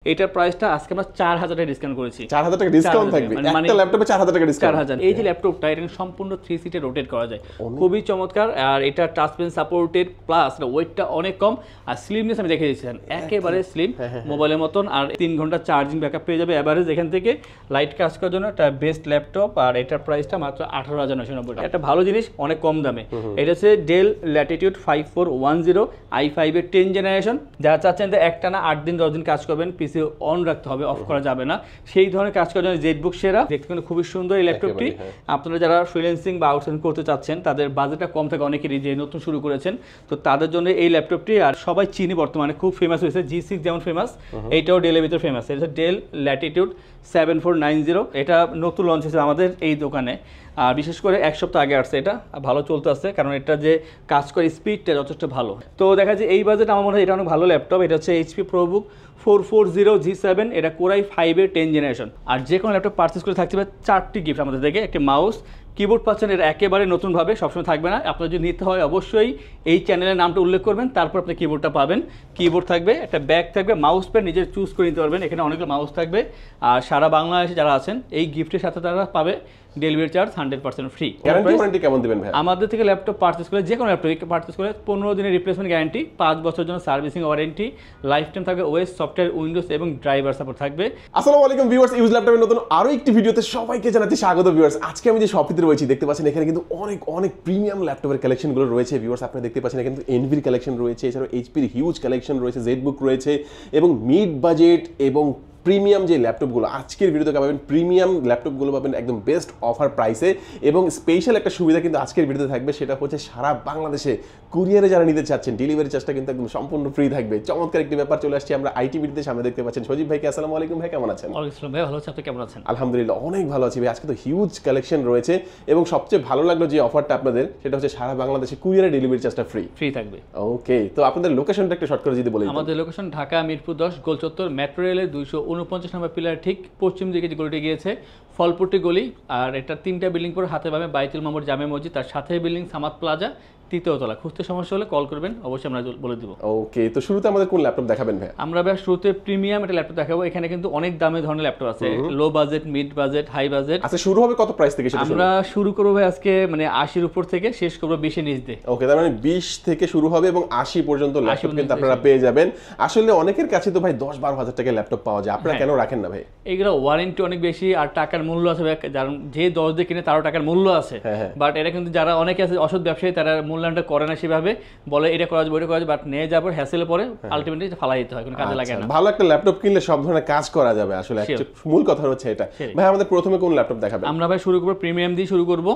এটার প্রাইসটা আজকে আমরা 4000 টাকা ডিসকাউন্ট করেছি। 4000 টাকা ডিসকাউন্ট থাকবে একটা ল্যাপটপে 4000 টাকা ডিসকাউন্ট। 4000 এই যে ল্যাপটপটা এটা সম্পূর্ণ 3 সিটে রোটেট করা যায়, খুবই চমৎকার। আর এটা টাচ পেন সাপোর্টেড প্লাস ওয়েটটা অনেক কম আর স্লিমনেস আমি দেখে দিয়েছিলাম একেবারে স্লিম মোবাইলের মতন। আর 3 ঘন্টা চার্জিং ব্যাকআপ পেয়ে যাবে এভারেজ এখান থেকে। লাইট কাজ করার জন্য এটা বেস্ট ল্যাপটপ। আর এটার প্রাইসটা মাত্র 18990 টাকা। একটা ভালো জিনিস অনেক কম দামে। এটা হচ্ছে ডেল ল্যাটিটিউড 5410 i5 এর 10 জেনারেশন। যারা চাচ্ছেন যে একটানা 8 দিন 10 দিন কাজ করবেন, পিসি অন রাখতে হবে, অফ করা যাবে না, সেই ধরনের কাজ করার জন্য জেটবুক সেরা। দেখতে কিন্তু খুবই সুন্দর এই ল্যাপটপটি। আপনারা যারা ফ্রিল্যান্সিং বা আউটসোর্সিং করতে চাচ্ছেন, তাদের বাজেটটা কম থাকে অনেকেরই, যে নতুন শুরু করেছেন, তো তাদের জন্য এই ল্যাপটপটি। আর সবাই চিনি বর্তমানে, খুব ফেমাস হয়েছে, G6 যেমন ফেমাস, এইটাও ডেলের ভিতরে ফেমাস। এটা হচ্ছে ডেল ল্যাটিটিউড 7490। এটা নতুন লঞ্চ হয়েছে আমাদের এই দোকানে, আর বিশেষ করে এক সপ্তাহ আগে আসছে। এটা ভালো চলতে আসছে, কারণ এটা যে কাজ করে স্পিডটা যথেষ্ট ভালো। তো দেখা যায় এই বাজেট আমার মনে হয় এটা অনেক ভালো ল্যাপটপ। এটা হচ্ছে HP ProBook 440G7, এটা কোরাই 5 এর 10 জেনারেশন। আর যে কোনো ল্যাপটপ পারচেস করে থাকতে পারে 4টি গিফট আমাদের থেকে। একটি মাউস, কিবোর্ড পাচ্ছেন, এটা একেবারে নতুনভাবে, সবসময় থাকবে না। আপনার যদি নিতে হয় অবশ্যই এই চ্যানেলের নামটা উল্লেখ করবেন, তারপর আপনি কিবোর্ডটা পাবেন। কিবোর্ড থাকবে, একটা ব্যাগ থাকবে, মাউস প্যাড নিজের চুজ করে নিতে পারবেন। এখানে অনেকগুলো মাউস থাকবে। আর সারা বাংলাদেশে যারা আছেন এই গিফটের সাথে তারা পাবে delivery charge 100% free. Guarantee warranty কেমন দিবেন ভাই? আমাদের থেকে ল্যাপটপ পারচেস করে, যে কোনো ল্যাপটপ পারচেস করে 15 দিনের রিপ্লেসমেন্ট গ্যারান্টি, 5 বছরের জন্য সার্ভিসিং ওয়ারেন্টি, লাইফ টাইম থাকবে ওএস সফটওয়্যার, উইন্ডোজ এবং ড্রাইভার সাপোর্ট থাকবে। আসসালামু আলাইকুম ভিউয়ার্স, ইউজ ল্যাপটপের নতুন আরো একটি ভিডিওতে সবাইকে জানাচ্ছি স্বাগত ভিউয়ার্স। আজকে আমি যে শপটিতে রয়েছি দেখতে পাচ্ছেন, এখানে কিন্তু অনেক প্রিমিয়াম ল্যাপটপের কালেকশনগুলো রয়েছে ভিউয়ার্স। আপনারা দেখতে পাচ্ছেন এখানে কিন্তু এনভির কালেকশন রয়েছে, এছাড়াও এইচপির হিউজ কালেকশন রয়েছে, জেটবুক রয়েছে এবং মিড বাজেট এবং প্রিমিয়াম যে ল্যাপটপগুলো আজকের ভিডিওতে পাবেন, প্রিমিয়াম ল্যাপটপগুলো পাবেন একদম বেস্ট অফার প্রাইসে। এবং স্পেশাল একটা সুবিধা কিন্তু আজকের ভিডিওতে থাকবে, সেটা হচ্ছে সারা বাংলাদেশে কুরিয়ারে যারা নিতে চাচ্ছেন ডেলিভারি চার্জটা কিন্তু একদম সম্পূর্ণ ফ্রি থাকবে। চমৎকার একটি ব্যাপার চলে আসছে আমরা আইটি ভিডিওতে। সামনে দেখতে পাচ্ছেন সজীব ভাইকে। আসসালামু আলাইকুম ভাই, কেমন আছেন? ওয়ালাইকুম ভাই, ভালো আছি, আপনি কেমন আছেন? আলহামদুলিল্লাহ অনেক ভালো আছি ভাই। আজকে তো হিউজ কালেকশন রয়েছে এবং সবচেয়ে ভালো লাগলো যে অফারটা আপনাদের, সেটা হচ্ছে সারা বাংলাদেশে কুরিয়ারে ডেলিভারি চার্জটা ফ্রি থাকবে। ওকে, তো আপনাদের লোকেশনটা একটু শর্ট করে যদি বলেন। আমাদের লোকেশন ঢাকা মিরপুর 10 গোলচত্বর, মেট্রো রেলের 249 নম্বর পিলার ঠিক পশ্চিম দিকে যে গলিটি গিয়েছে ফলপট্টি গলি। আর এটা 3টা বিল্ডিং পর হাতে পাবে বাইতুল মামুর জামে মসজিদ, তার সাথে বিল্ডিং সামাদ প্লাজা, 3য় তলা। খুঁজতে সমস্যা হলে কল করবেন, অবশ্যই আমরা বলে দিব। ওকে, তো শুরুতে আমাদের কোন ল্যাপটপ দেখাবেন ভাই? আমরা ভাই শুরুতে প্রিমিয়াম একটা ল্যাপটপ দেখাবো। এখানে কিন্তু অনেক দামে ধরনের ল্যাপটপ আছে, low budget, mid budget, high budget. আচ্ছা, শুরু হবে কত প্রাইস থেকে? আমরা শুরু করব ভাই আজকে মানে 80 উপর থেকে, শেষ করব 20 এর নিচ দিয়ে। ওকে, তার মানে 20 থেকে শুরু হবে এবং 80 পর্যন্ত ল্যাপটপ কিন্তু আপনারা পেয়ে যাবেন। আসলে অনেকের কাছে তো ভাই 10-12 হাজার টাকার ল্যাপটপ পাওয়া যায়, আপনারা কেন রাখেন না ভাই? এগুলো ওয়ারেন্টি অনেক বেশি আর টাকার মূল্য আছে ভাই, যে 10 দিয়ে কিনে তারও টাকার মূল্য আছে। বাট এটা কিন্তু যারা অনেকে আছে অসৎ ব্যবসায়ী, তারা মূল্যায়নটা করে না সেভাবে, বলে এটা করা যাবে ওটা করা যাবে, বাট নিয়ে যাবার হ্যাসেলে পরে আলটিমেটলি ফালাই দিতে হয়, কোনো কাজে লাগে না। ভালো একটা ল্যাপটপ কিনলে সব ধরনের কাজ করা যাবে, আসলে মূল কথা হচ্ছে এটা। ভাই আমাদের প্রথমে কোন ল্যাপটপ দেখাবেন? আমরা ভাই শুরু করব প্রিমিয়াম দিয়ে শুরু করব।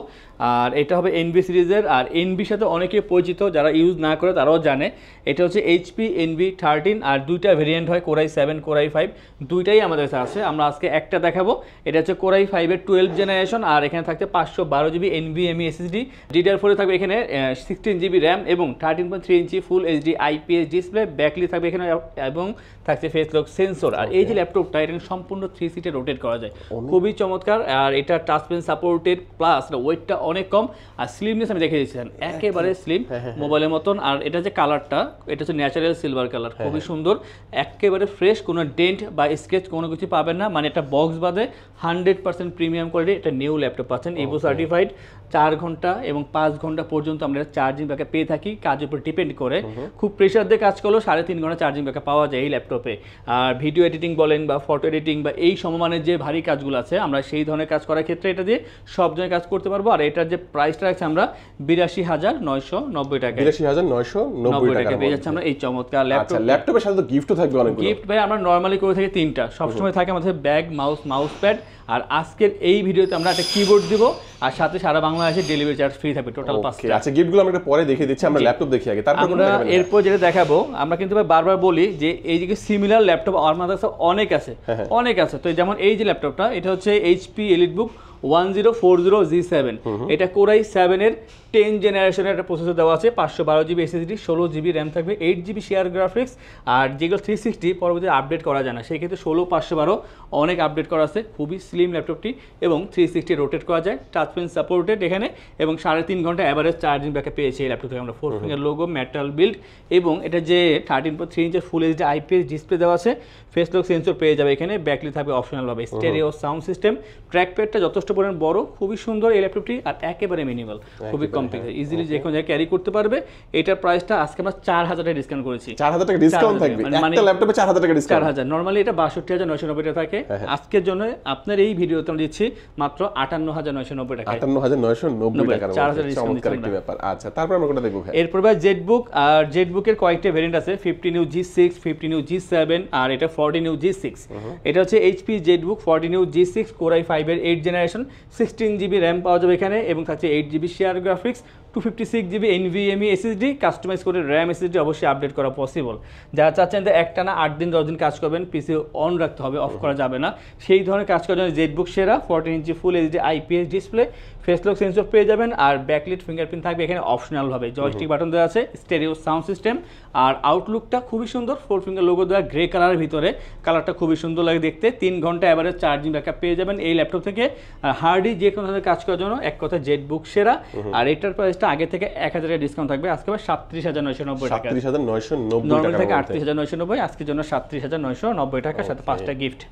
আর এটা হবে এনভি সিরিজের। আর এনভির সাথে অনেকে পরিচিত, যারা ইউজ না করে তারাও জানে। এটা হচ্ছে এইচপি এনভি 13 আর দুইটা ভেরিয়েন্ট হয়, কোরাই 7, কোরাই 5, দুইটাই আমাদের কাছে আছে। আমরা আজকে একটা দেখাবো, এটা হচ্ছে কোরাই 5 এর 12 জেনারেশন। আর এখানে থাকছে 512 জিবি NVMe SSD, DDR4 থাকবে এখানে 16 জিবি র্যাম এবং 13.3 ইঞ্চি ফুল HD IPS ডিসপ্লে, ব্যাকলি থাকবে এখানে এবং থাকছে ফেস লক সেন্সর। আর এই যে ল্যাপটপটা এটা সম্পূর্ণ 3 সিটে রোটেট করা যায়, খুবই চমৎকার। আর এটা টাচ পেন সাপোর্টেড প্লাস ওয়েটটা অনেক কম আর স্লিমনেস আমি দেখে দিয়েছিলাম একেবারে স্লিম মোবাইলের মতন। আর এটা যে কালারটা, এটা হচ্ছে ন্যাচারাল সিলভার কালার, খুবই সুন্দর, একেবারে ফ্রেশ, কোনো ডেন্ট বা স্কেচ কোনো কিছু পাবেন না। মানে এটা বক্স বাদে 100% প্রিমিয়াম কোয়ালিটি এটা নিউ ল্যাপটপ পাচ্ছেন, ইভো সার্টিফাইড। 4 ঘন্টা এবং 5 ঘন্টা পর্যন্ত আমরা চার্জিং ব্যাকআপ পেয়ে থাকি, কাজের উপর ডিপেন্ড করে। খুব প্রেশার দিয়ে কাজ করলেও 3.5 ঘন্টা চার্জিং ব্যাকআপ পাওয়া যায় এই ল্যাপটপে। আর ভিডিও এডিটিং বলেন বা ফটো এডিটিং বা এই সমমানের যে ভারী কাজগুলো আছে, আমরা সেই ধরনের কাজ করার ক্ষেত্রে এটা দিয়ে সব ধরনের কাজ করতে পারবো। আর এটার যে প্রাইসটা রাখছি আমরা 82,990 টাকা, 82,990 টাকা পেয়ে যাচ্ছে আমরা এই চমৎকার ল্যাপটপ। ল্যাপটপের সাথে তো গিফটও থাকবে অনেকগুলো। গিফট ভাই আমরা নরমালি করে থাকি 3টা, সবসময় থাকে আমাদের ব্যাগ, মাউস প্যাড। আর আজকের এই ভিডিওতে আমরা একটা কিবোর্ড দিব, আর সাথে সারা বাংলাদেশে ডেলিভারি চার্জ ফ্রি থাকবে, টোটাল 5টা। আচ্ছা, গিফটগুলো আমরা পরে দেখিয়ে দিচ্ছি, আমরা ল্যাপটপ দেখি আগে, তারপর আমরা এরপর যেটা দেখাবো। আমরা কিন্তু বারবার বলি যে এই যে সিমিলার ল্যাপটপ আমাদের কাছে অনেক আছে। তো যেমন এই যে ল্যাপটপটা, এটা হচ্ছে HP EliteBook 1040G7, এটা কোরাই 7 এর 10 জেনারেশনের একটা প্রসেসর দেওয়া আছে, 512GB SSD, 16GB র্যাম থাকবে, 8GB শেয়ার গ্রাফিক্স, আর যেগুলো 360 পরবর্তীতে আপডেট করা যায় না, সেই ক্ষেত্রে 16/512 অনেক আপডেট করা আছে। খুবই স্লিম ল্যাপটপটি এবং 360 রোটেট করা যায়, টাচ পেন সাপোর্টেড এখানে, এবং 3.5 ঘন্টা অ্যাভারেজ চার্জিং ব্যাকআপ পেয়েছে এই ল্যাপটপ থেকে আমরা। 4 ফিঙ্গার লোগো, মেটাল বিল্ড, এবং এটা যে 13.3 ইঞ্চের ফুল এইচডি IPS ডিসপ্লে দেওয়া আছে, ফেস লক সেন্সর পেয়ে যাবে এখানে, ব্যাকলি থাকবে অপশনালভাবে, স্টেরিও সাউন্ড সিস্টেম, ট্র্যাকপ্যাডটা যথেষ্ট পরিমাণ বড়, খুবই সুন্দর এই ল্যাপটপটি, আর একেবারে মিনিমাল, খুবই কম্প্যাক্ট, ইজিলি যে কোনো জায়গায় ক্যারি করতে পারবে। এটার প্রাইসটা আজকে আমরা 4000 টাকা ডিসকাউন্ট করেছি। 4000 টাকা ডিসকাউন্ট থাকবে একটা ল্যাপটপে, 4000 টাকা ডিসকাউন্ট। 4000 নরমালি এটা 62990 টাকা থাকে, আজকের জন্য আপনার এই ভিডিওতে আমরা দিচ্ছি মাত্র 58990 টাকা। 58990 টাকার মধ্যে চমৎকার একটি ব্যাপার। আচ্ছা, তারপর আমরা কোনটা দেখব ভাই? এরপর ভাই জেটবুক, আর জেটবুকের কয়েকটা ভেরিয়েন্ট আছে, 15U G6, 15U G7, আর এটা 14U G6। এটা হচ্ছে HP Jetbook 14U G6 core i 5 এর 8 জেনারেশন, 16GB র্যাম পাওয়া যাবে এখানে, এবং থাকছে 8GB share graphics, 256GB NVMe SSD, customise করে RAM SSD অবশ্যই আপডেট করা পসিবল। যারা চাচ্ছেন যে একটানা 8 দিন 10 দিন কাজ করবেন, পিসি অন রাখতে হবে, অফ করা যাবে না, সেই ধরনের কাজ করার জন্য জেটবুক সেরা। 14 inch full HD IPS display, face lock sensor পেয়ে যাবেন, আর ব্যাকলিট ফিঙ্গারপ্রিন্ট থাকবে এখানে অপশনালভাবে, জয়স্টিক বাটন দেওয়া আছে, স্টেরিও সাউন্ড সিস্টেম, আর আউটলুকটা খুবই সুন্দর, 4 ফিঙ্গার লোগো দেওয়া, গ্রে কালারের ভিতরে, কালারটা খুবই সুন্দর লাগে দেখতে। 3 ঘন্টা এভারেজ চার্জিং ব্যাকআপ পেয়ে যাবেন এই ল্যাপটপ থেকে, আর হার্ডি যে কোনো ধরনের কাজ করার জন্য এক কথা জেটবুক সেরা। আর এটার প্রাইসটা আগে থেকে 1000 টাকা ডিসকাউন্ট থাকবে, আজকে 37990 টাকা, 37990 নরমাল থেকে 38990, আজকের জন্য 37990 টাকা, সাথে 5টা গিফট।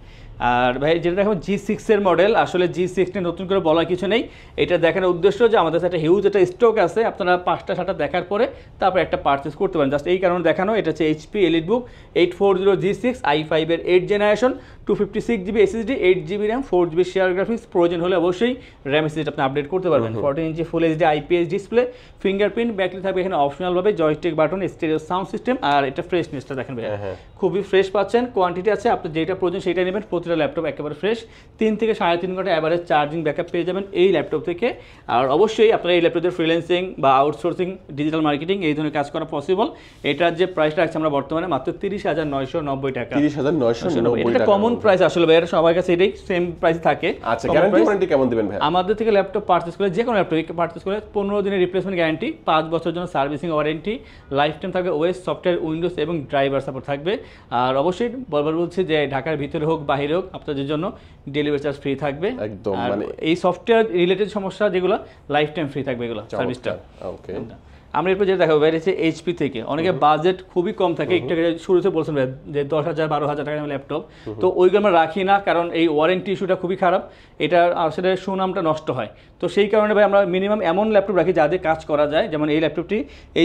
আর ভাই যেটা দেখো G6 এর মডেল, আসলে G6 নিয়ে নতুন করে বলার কিছু নেই, এটা দেখানোর উদ্দেশ্য যে আমাদের কাছে একটা হিউজ একটা স্টক আছে, আপনারা 5টা 7টা দেখার পরে তারপর একটা পারচেজ করতে পারেন, জাস্ট এই কারণে দেখানো। এটা হচ্ছে HP EliteBook 840G6 i5 এর 8 generation, 256GB SSD, 8GB RAM, 4GB share graphics, প্রয়োজন হলে অবশ্যই র্যাম SSD আপনি আপডেট করতে পারবেন। 14 inch full HD IPS display, fingerprint, backlit থাকবে এখানে অপশনালভাবে, joystick button, stereo sound system, আর এটা ফ্রেশনেসটা দেখেন ভাই, খুবই ফ্রেশ পাচ্ছেন, কোয়ান্টিটি আছে, আপনি যেটা প্রয়োজন সেটা নেবেন, প্রতিটা ল্যাপটপ একেবারে ফ্রেশ। 3 থেকে 3.5 ঘন্টা অ্যাভারেজ চার্জিং ব্যাকআপ পেয়ে যাবেন এই ল্যাপটপ থেকে। আর অবশ্যই আপনারা এই ল্যাপটপের ফ্রিল্যান্সিং বা আউটসোর্সিং, ডিজিটাল মার্কেটিং এই ধরনের কাজ করা পসিবল। এটার যে প্রাইসটা রাখছে আমরা বর্তমানে মাত্র 30990 টাকা। 30990 এটা কমন প্রাইস, আসলে ভাই সবার কাছে এটাই সেম প্রাইস থাকে। আচ্ছা, গ্যারান্টি ওয়ারেন্টি কেমন দিবেন ভাই? আমাদের থেকে ল্যাপটপ পারচেজ করে, যে কোনো ল্যাপটপ পারচেজ করে 15 দিনের রিপ্লেসমেন্ট গ্যারান্টি, 5 বছরের জন্য সার্ভিসিং ওয়ারেন্টি, লাইফ টাইম থাকবে, ওএস সফটওয়্যার, উইন্ডোজ এবং ড্রাইভার সাপোর্ট থাকবে। আর অবশ্যই বলবার বলছি যে ঢাকার ভিতরে হোক বাইরে হোক আপনাদের জন্য ডেলিভারি চার্জ ফ্রি থাকবে একদম, মানে এই সফটওয়্যার রিলেটেড সমস্যা যেগুলো লাইফ টাইম ফ্রি থাকবে এগুলো সার্ভিসটা। ওকে, আমরা এরপর যেটা দেখাবো বাইরে হচ্ছে এইচপি থেকে, অনেকে বাজেট খুবই কম থাকে, একটু শুরুতে বলছেন যে 10,000-12,000 টাকা ল্যাপটপ, তো ওইগুলো আমরা রাখি না, কারণ এই ওয়ারেন্টি ইস্যুটা খুবই খারাপ, এটা আসলে সুনামটা নষ্ট হয়। তো সেই কারণে ভাই আমরা মিনিমাম এমন ল্যাপটপ রাখি যাদের কাজ করা যায়, যেমন এই ল্যাপটপটি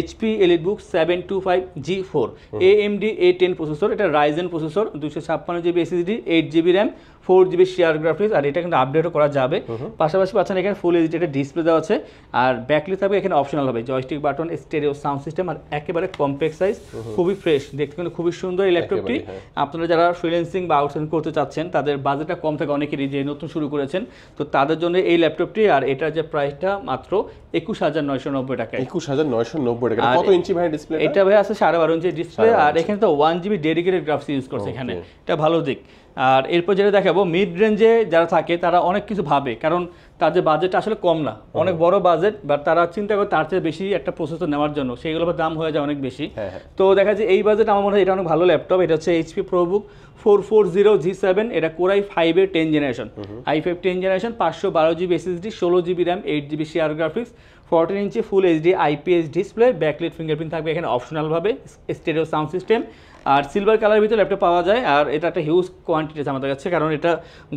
HP EliteBook 725G4 AMD A10 processor, এটা Ryzen processor, 256GB SSD, 8GB RAM, 4GB share graphics, আর এটা কিন্তু আপডেটও করা যাবে। পাশাপাশি পাচ্ছেন এখানে ফুল এইচডি একটা ডিসপ্লে দেওয়া আছে, আর ব্যাকলি থাকবে এখানে অপশনাল হবে, joystick button, stereo sound system, আর একেবারে কম্প্যাক্ট সাইজ, খুবই ফ্রেশ দেখতে, কিন্তু খুবই সুন্দর এই ল্যাপটপটি। আপনারা যারা ফ্রিল্যান্সিং বা আউটসোর্সিং করতে চাচ্ছেন, তাদের বাজেটটা কম থাকে, অনেকেরই যে নতুন শুরু করেছেন, তো তাদের জন্য এই ল্যাপটপটি। আর এটার যে প্রাইসটা মাত্র 21990 টাকা। 21990 টাকা। কত ইঞ্চি ভাই ডিসপ্লে? এটা ভাই আছে 12.5 ইঞ্চি ডিসপ্লে, আর এখানে তো 1GB ডেডিকেটেড গ্রাফিক্স ইউজ করছে এখানে, এটা ভালো দিক। আর এরপর যেটা দেখাবো, মিড রেঞ্জে যারা থাকে তারা অনেক কিছু ভাবে, কারণ তাদের বাজেট আসলে কম না, অনেক বড় বাজেট, বাট তারা চিন্তা করে তার চেয়ে বেশি একটা প্রসেসর নেওয়ার জন্য, সেইগুলো দাম হয়ে যায় অনেক বেশি। তো দেখা যায় এই বাজেট আমার মনে হয় এটা অনেক ভালো ল্যাপটপ। এটা হচ্ছে HP ProBook 440G7, এটা কোরাই 5 এর 10 generation, i5 10 generation, 512GB SSD, 16GB RAM, 8GB share graphics, 14 inch full HD IPS display, backlit fingerprint থাকবে এখানে অপশনালভাবে, স্টেরিও সাউন্ড সিস্টেম, আর সিলভার কালারের ভিতরে ল্যাপটপ পাওয়া যায়। আর এটা একটা হিউজ কোয়ান্টিটি আছে আমাদের কাছে, কারণ এটা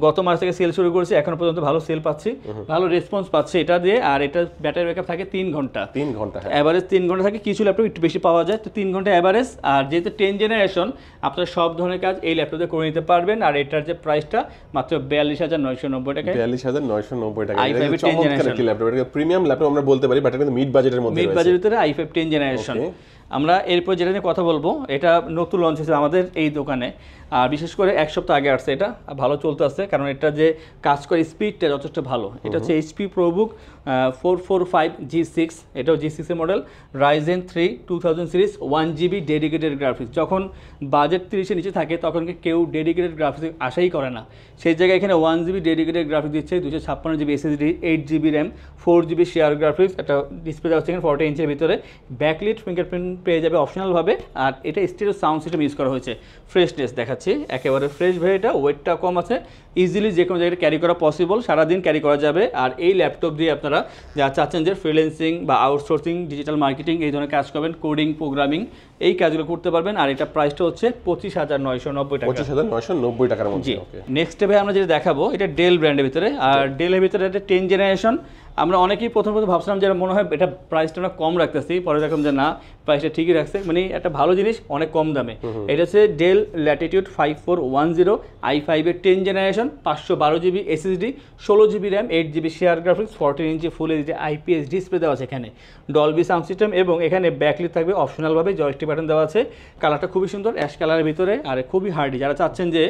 গত মাস থেকে সেল শুরু করেছি, এখনো পর্যন্ত ভালো সেল পাচ্ছি, ভালো রেসপন্স পাচ্ছি এটা দিয়ে। আর এটা ব্যাটারি ব্যাকআপ থাকে 3 ঘন্টা, এভারেজ 3 ঘন্টা থাকে, কিছু ল্যাপটপ একটু বেশি পাওয়া যায়, তো 3 ঘন্টা এভারেজ। আর যেহেতু 10 জেনারেশন, আপনারা সব ধরনের কাজ এই ল্যাপটপে করে নিতে পারবেন। আর এটার যে প্রাইসটা মাত্র 42990 টাকা। 42990 টাকা। i5 এর 10 জেনারেশন ল্যাপটপ, এটা প্রিমিয়াম ল্যাপটপ আমরা বলতে পারি, বাট এটা কিন্তু মিড বাজেটের মধ্যে, মিড বাজেটের ভিতরে i5 10 জেনারেশন। আমরা এরপর যেটা নিয়ে কথা বলবো, এটা নতুন লঞ্চ হয়েছে আমাদের এই দোকানে, আর বিশেষ করে এক সপ্তাহ আগে আসছে, এটা ভালো চলতে আসছে, কারণ এটা যে কাজ করে স্পিডটা যথেষ্ট ভালো। এটা হচ্ছে HP ProBook 445G6, এটাও G6 এর model, Ryzen 3 2000 series, 1GB dedicated graphics. যখন বাজেট 30-এর নিচে থাকে তখন কেউ ডেডিকেটেড গ্রাফিক্স আশাই করে না, সেই জায়গায় এখানে 1GB ডেডিকেটেড গ্রাফিক্স দিচ্ছে, 256GB SSD, 8GB RAM, 4GB share graphics. একটা ডিসপ্লে দেওয়া হচ্ছে 40 ইঞ্চের ভিতরে, ব্যাকলিট ফিঙ্গারপ্রিন্ট পেয়ে যাবে অপশনালভাবে, আর এটা স্টিরিও সাউন্ড সিস্টেম ইউজ করা হয়েছে। ফ্রেশনেস দেখাচ্ছি, একেবারে ফ্রেশ ভাই, এটা ওয়েটটা কম আছে, ইজিলি যে কোনো জায়গায় ক্যারি করা পসিবল, সারাদিন ক্যারি করা যাবে। আর এই ল্যাপটপ দিয়ে আপনারা যা চাচ্ছেন যে ফ্রিল্যান্সিং বা আউটসোর্সিং, ডিজিটাল মার্কেটিং এই ধরনের কাজ করবেন, কোডিং প্রোগ্রামিং এই কাজগুলো করতে পারবেন। আর এটা প্রাইসটা হচ্ছে 25,990 টাকা। 25,990 টাকার মধ্যে। নেক্সট স্টেপে আমরা যেটা দেখাবো, এটা ডেল ব্র্যান্ডের ভিতরে, আর ডেলের ভিতরে এটা 10 জেনারেশন। আমরা অনেকেই প্রথম ভাবছিলাম যে মনে হয় এটা প্রাইসটা আমরা কম রাখতেছি, পরে দেখলাম যে না, প্রাইসটা ঠিকই রাখছে, মানে একটা ভালো জিনিস অনেক কম দামে। এটা হচ্ছে ডেল ল্যাটিটিউড 5410 i5 এর 10 generation, 512GB SSD, 16GB RAM, 8GB share graphics, 14 inch full HD IPS display দেওয়া আছে এখানে, ডলবি সাউন্ড সিস্টেম, এবং এখানে ব্যাকলিট থাকবে অপশনালভাবে, জয়স্টিক বাটন দেওয়া আছে। কালারটা খুবই সুন্দর, অ্যাশ কালারের ভিতরে, আর খুবই হার্ডি। যারা চাচ্ছেন যে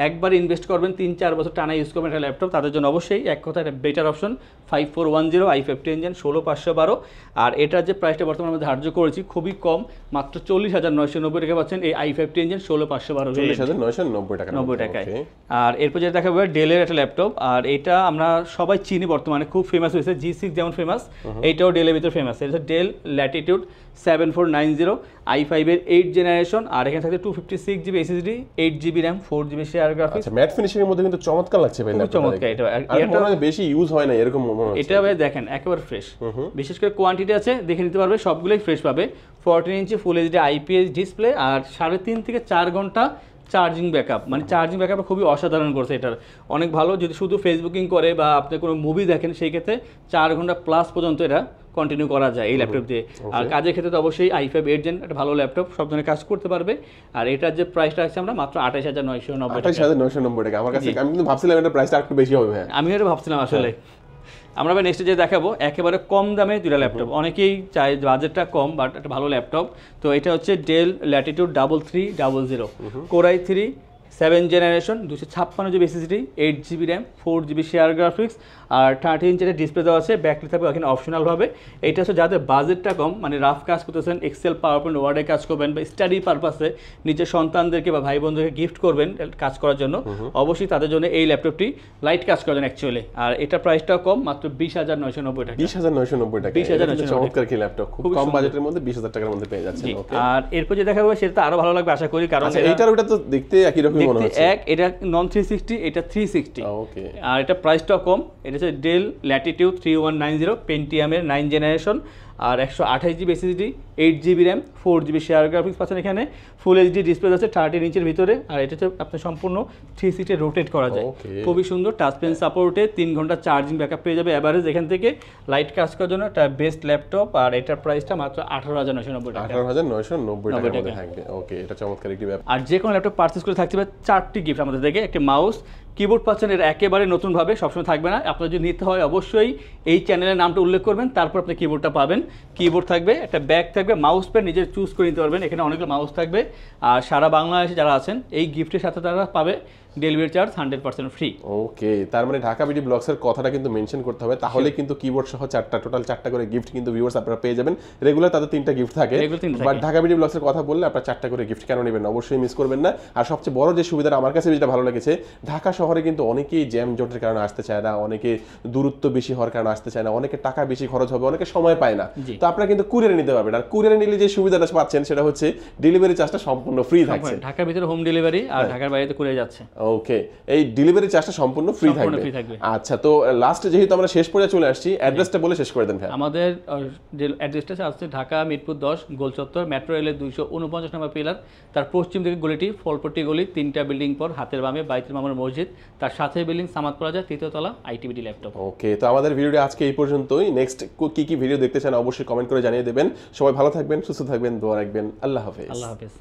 একবার ইনভেস্ট করবেন, 3-4 বছর টানা ইউজ করবেন একটা ল্যাপটপ, তাদের জন্য অবশ্যই এক কথা এটা বেটার অপশন। 5410 i5 10 gen, 16512। আর এটার যে প্রাইসটা বর্তমানে আমরা ধার্য করেছি খুবই কম, মাত্র 40,990 টাকা পাচ্ছেন এই i5 10 জেন 16512, 40,990 টাকা, 90 টাকায়। আর এরপর যেটা দেখাবো ডেলের একটা ল্যাপটপ, আর এটা আমরা সবাই চিনি, বর্তমানে খুব ফেমাস হয়েছে, G6 যেমন ফেমাস, এইটাও ডেলের ভিতরে ফেমাস। এটা হচ্ছে ডেল ল্যাটিটিউড 7490 i5 এর 8 জেনারেশন, আর এখানে থাকছে 256GB SSD, 8GB RAM, 4GB share graphics. আচ্ছা, ম্যাট ফিনিশিং এর মধ্যে কিন্তু চমৎকার লাগছে ভাই, চমৎকার। এটা মনে হয় বেশি ইউজ হয় না এরকম মনে হচ্ছে। এটা ভাই দেখেন একেবারে ফ্রেশ, বিশেষ করে কোয়ান্টিটি আছে দেখে নিতে পারবে, সবগুলোই ফ্রেশ পাবে। 14 inch full HD IPS display, আর 3.5 থেকে 4 ঘন্টা চার্জিং ব্যাকআপ, মানে চার্জিং ব্যাকআপ খুবই অসাধারণ করছে এটার, অনেক ভালো। যদি শুধু ফেসবুকিং করে বা আপনি কোনো মুভি দেখেন, সেই ক্ষেত্রে 4 ঘন্টা প্লাস পর্যন্ত এটা কন্টিনিউ করা যায় এই ল্যাপটপ দিয়ে। আর কাজের ক্ষেত্রে তো অবশ্যই i5 8 জেন একটা ভালো ল্যাপটপ, সব ধরনের কাজ করতে পারবে। আর এটার যে প্রাইসটা আছে আমরা মাত্র 28,990 টাকা। 28,990 টাকা আমার কাছে, আমি কিন্তু ভাবছিলাম এটা প্রাইসটা একটু বেশি হবে। হ্যাঁ, আমিও এটা ভাবছিলাম আসলে। আমরা নেক্সট যে দেখাবো একেবারে কম দামে দুইটা ল্যাপটপ, অনেকেই চায় বাজেটটা কম বাট একটা ভালো ল্যাপটপ। তো এটা হচ্ছে Dell Latitude 3300 Core i3 7 generation, 256GB SSD, 8GB RAM, 4GB share graphics, আর 30 ইঞ্চের ডিসপ্লে দেওয়া আছে, ব্যাকলিট থাকবে এখানে অপশনালভাবে। এইটা হচ্ছে যাদের বাজেটটা কম, মানে রাফ কাজ করতেছেন, এক্সেল পাওয়ার পয়েন্ট ওয়ার্ডে কাজ করবেন, বা স্টাডি পারপাসে নিজের সন্তানদেরকে বা ভাই বোনদেরকে গিফট করবেন কাজ করার জন্য, অবশ্যই তাদের জন্য এই ল্যাপটপটি লাইট কাজ করেন অ্যাকচুয়ালি। আর এটা প্রাইসটাও কম, মাত্র 20,990 টাকা। 20,990 টাকা, 20,990 চমৎকার কি ল্যাপটপ, খুব কম বাজেটের মধ্যে 20,000 টাকার মধ্যে পেয়ে যাচ্ছেন। ওকে, আর এরপর যে দেখাবো সেটা আরো ভালো লাগবে আশা করি, কারণ এইটার ওটা তো দেখতে একই রকম মনে হচ্ছে। এটা নন 360, এটা 360। ওকে, আর এটা প্রাইসটাও কম। এটা হচ্ছে ডেল ল্যাটিটিউড 3190 পেন্টিয়ামের 9 জেনারেশন, আর 128GB SSD, 8GB RAM, 4GB share graphics পাচ্ছেন এখানে, ফুল এইচডি ডিসপ্লে আছে 13 ইঞ্চের ভিতরে। আর এটা হচ্ছে আপনার সম্পূর্ণ 3 সিটে রোটেট করা যায়, খুবই সুন্দর। টাচ পেন সাপোর্টে 3 ঘন্টা চার্জিং ব্যাকআপ পেয়ে যাবে এভারেজ এখান থেকে, লাইট কাজ করার জন্য একটা বেস্ট ল্যাপটপ। আর এটার প্রাইসটা মাত্র 18,990 টাকা, 18,990 টাকার মধ্যে থাকবে। ওকে, এটা চমৎকার একটি ব্যাপার। আর যে কোনো ল্যাপটপ পারচেজ করে থাকতে হবে 4টি গিফট আমাদের থেকে, একটি মাউস, কিবোর্ড পাচ্ছেন, এর একেবারে নতুনভাবে সবসময় থাকবে না, আপনার যদি নিতে হয় অবশ্যই এই চ্যানেলের নামটা উল্লেখ করবেন, তারপর আপনি কিবোর্ডটা পাবেন। কিবোর্ড থাকবে, একটা ব্যাগ থাকবে, মাউস প্যাড নিজের চুজ করে নিতে পারবেন, এখানে অনেকগুলো মাউস থাকবে। আর সারা বাংলাদেশে যারা আছেন এই গিফটের সাথে তারা পাবে ডেলিভারি চার্জ 100% ফ্রি। ওকে, তার মানে ঢাকা বিডি ব্লগসের কথাটা কিন্তু মেনশন করতে হবে, তাহলে কিন্তু কিবোর্ড সহ টোটাল 4টা করে গিফট কিন্তু ভিউয়ার্স আপনারা পেয়ে যাবেন। রেগুলার তাদের 3টা গিফট থাকে, বাট ঢাকা বিডি ব্লগসের কথা বললে আপনারা 4টা করে গিফট কেন নেবেন, অবশ্যই মিস করবেন না। আর সবচেয়ে বড় যে সুবিধাটা আমার কাছে যেটা ভালো লেগেছে, ঢাকা শহরে কিন্তু অনেকেই জ্যাম জটের কারণে আসতে চায় না, অনেকে দূরত্ব বেশি হওয়ার কারণে আসতে চায় না, অনেকে টাকা বেশি খরচ হবে, অনেকে সময় পায় না, তো আপনারা কিন্তু কুরিয়ারে নিতে পারবেন। আর কুরিয়ারে নিলে যে সুবিধাটা পাচ্ছেন সেটা হচ্ছে ডেলিভারি চার্জটা সম্পূর্ণ ফ্রি থাকছে, ঢাকার ভিতরে হোম ডেলিভারি, আর ঢাকার বাইরে কুরিয়ার যাচ্ছে। ওকে, এই ডেলিভারি চার্জটা সম্পূর্ণ ফ্রি থাকবে। আচ্ছা, তো লাস্ট যেহেতু আমরা শেষ পর্যায়ে চলে আসছি, অ্যাড্রেসটা বলে শেষ করে দেন ভাই। আমাদের অ্যাড্রেসটা আছে ঢাকা মিরপুর 10 গোল চত্বর, মেট্রো রেলের 249 নম্বর পিলার, তার পশ্চিম দিকে গলিটি ফলপট্টি গলি, 3টা বিল্ডিং পর হাতের বামে বাইতুল মামুন মসজিদ, তার সাথে বিল্ডিং সামাদ প্লাজা, 3য় তলা, আইটিবিডি ল্যাপটপ। ওকে, তো আমাদের ভিডিওটি আজকে এই পর্যন্তই। নেক্সট কি ভিডিও দেখতে চান অবশ্যই কমেন্ট করে জানিয়ে দেবেন। সবাই ভালো থাকবেন, সুস্থ থাকবেন, দোয়া রাখবেন। আল্লাহ হাফেজ। আল্লাহ হাফেজ।